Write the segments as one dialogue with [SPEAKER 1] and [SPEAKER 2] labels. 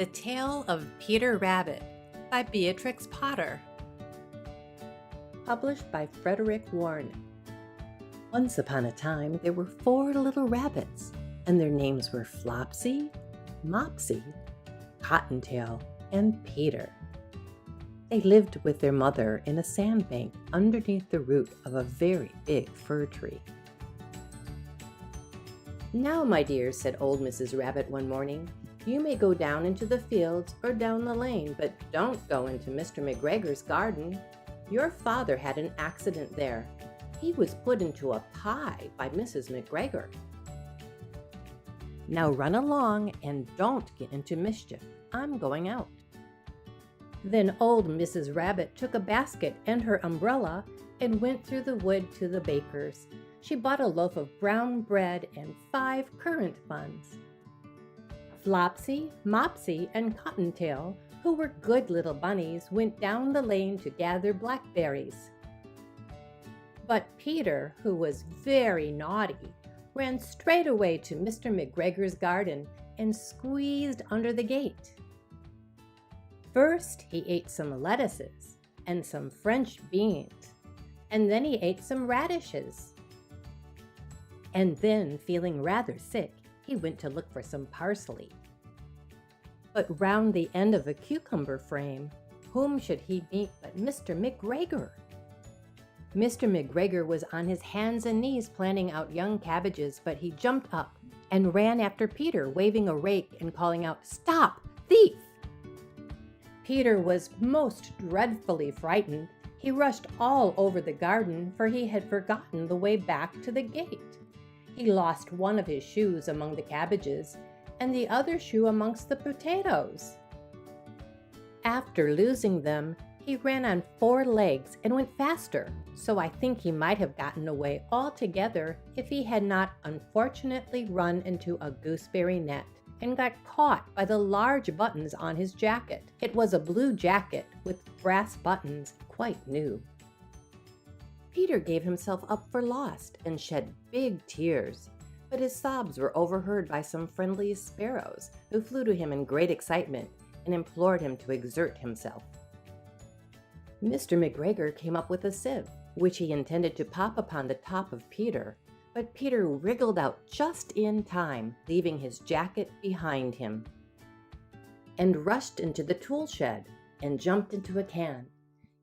[SPEAKER 1] The Tale of Peter Rabbit by Beatrix Potter. Published by Frederick Warne. Once upon a time, there were 4 little rabbits, and their names were Flopsy, Mopsy, Cottontail, and Peter. They lived with their mother in a sandbank underneath the root of a very big fir tree. "Now, my dears," said old Mrs. Rabbit one morning, "you may go down into the fields or down the lane, but don't go into Mr. McGregor's garden. Your father had an accident there. He was put into a pie by Mrs. McGregor. Now run along and don't get into mischief. I'm going out." Then old Mrs. Rabbit took a basket and her umbrella and went through the wood to the baker's. She bought a loaf of brown bread and 5 currant buns. Flopsy, Mopsy, and Cottontail, who were good little bunnies, went down the lane to gather blackberries. But Peter, who was very naughty, ran straight away to Mr. McGregor's garden and squeezed under the gate. First, he ate some lettuces and some French beans, and then he ate some radishes. And then, feeling rather sick, he went to look for some parsley. But round the end of a cucumber frame, whom should he meet but Mr. McGregor? Mr. McGregor was on his hands and knees planting out young cabbages, but he jumped up and ran after Peter, waving a rake and calling out, "Stop, thief!" Peter was most dreadfully frightened. He rushed all over the garden, for he had forgotten the way back to the gate. He lost one of his shoes among the cabbages, and the other shoe amongst the potatoes. After losing them, he ran on 4 legs and went faster, so I think he might have gotten away altogether if he had not unfortunately run into a gooseberry net and got caught by the large buttons on his jacket. It was a blue jacket with brass buttons, quite new. Peter gave himself up for lost and shed big tears, but his sobs were overheard by some friendly sparrows who flew to him in great excitement and implored him to exert himself. Mr. McGregor came up with a sieve, which he intended to pop upon the top of Peter, but Peter wriggled out just in time, leaving his jacket behind him, and rushed into the tool shed and jumped into a can.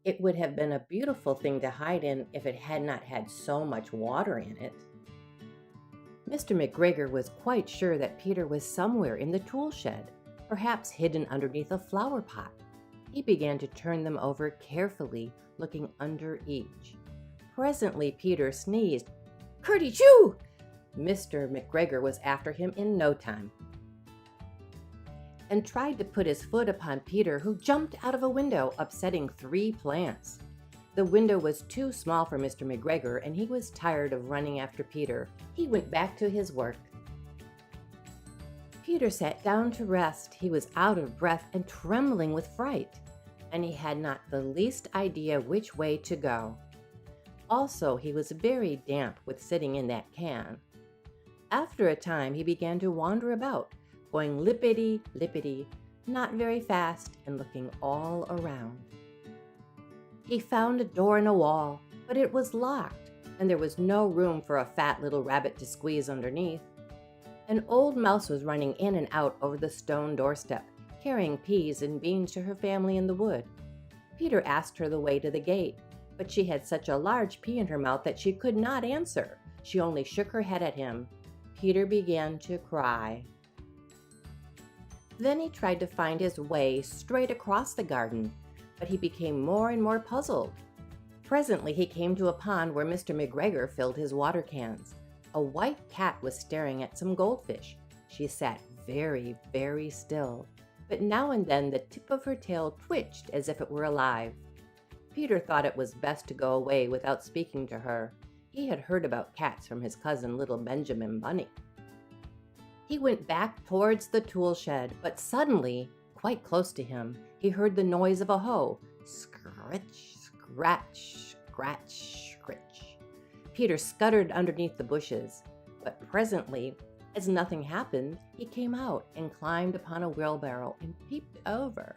[SPEAKER 1] It would have been a beautiful thing to hide in if it had not had so much water in it. Mr. McGregor was quite sure that Peter was somewhere in the tool shed, perhaps hidden underneath a flower pot. He began to turn them over carefully, looking under each. Presently Peter sneezed. "Curdy-choo!" Mr. McGregor was after him in no time, and tried to put his foot upon Peter, who jumped out of a window, upsetting 3 plants. The window was too small for Mr. McGregor, and he was tired of running after Peter. He went back to his work. Peter sat down to rest. He was out of breath and trembling with fright, and he had not the least idea which way to go. Also, he was very damp with sitting in that can. After a time, he began to wander about, going lippity-lippity, not very fast, and looking all around. He found a door in a wall, but it was locked, and there was no room for a fat little rabbit to squeeze underneath. An old mouse was running in and out over the stone doorstep, carrying peas and beans to her family in the wood. Peter asked her the way to the gate, but she had such a large pea in her mouth that she could not answer. She only shook her head at him. Peter began to cry. Then he tried to find his way straight across the garden, but he became more and more puzzled. Presently he came to a pond where Mr. McGregor filled his water cans. A white cat was staring at some goldfish. She sat very, very still, but now and then the tip of her tail twitched as if it were alive. Peter thought it was best to go away without speaking to her. He had heard about cats from his cousin little Benjamin Bunny. He went back towards the tool shed, but suddenly, quite close to him, he heard the noise of a hoe. Scritch, scratch, scratch, scritch. Peter scuttered underneath the bushes, but presently As nothing happened, he came out and climbed upon a wheelbarrow and peeped over.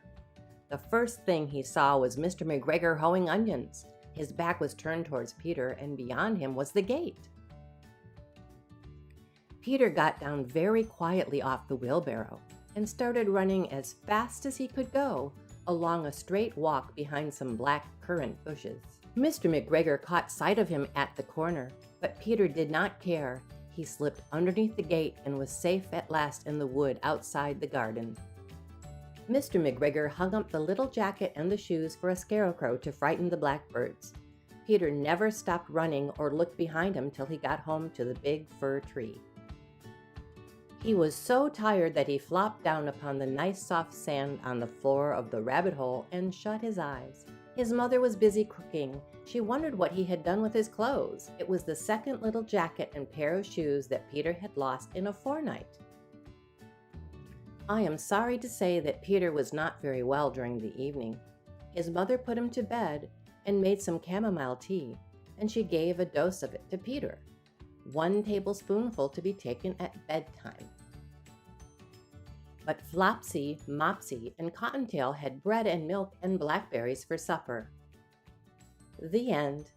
[SPEAKER 1] The first thing he saw was Mr. McGregor hoeing onions. His back was turned towards Peter, and beyond him was the gate. Peter got down very quietly off the wheelbarrow and started running as fast as he could go along a straight walk behind some black currant bushes. Mr. McGregor caught sight of him at the corner, but Peter did not care. He slipped underneath the gate and was safe at last in the wood outside the garden. Mr. McGregor hung up the little jacket and the shoes for a scarecrow to frighten the blackbirds. Peter never stopped running or looked behind him till he got home to the big fir tree. He was so tired that he flopped down upon the nice soft sand on the floor of the rabbit hole and shut his eyes. His mother was busy cooking. She wondered what he had done with his clothes. It was the second little jacket and pair of shoes that Peter had lost in a fortnight. I am sorry to say that Peter was not very well during the evening. His mother put him to bed and made some chamomile tea, and she gave a dose of it to Peter, 1 tablespoonful to be taken at bedtime. But Flopsy, Mopsy, and Cottontail had bread and milk and blackberries for supper. The end.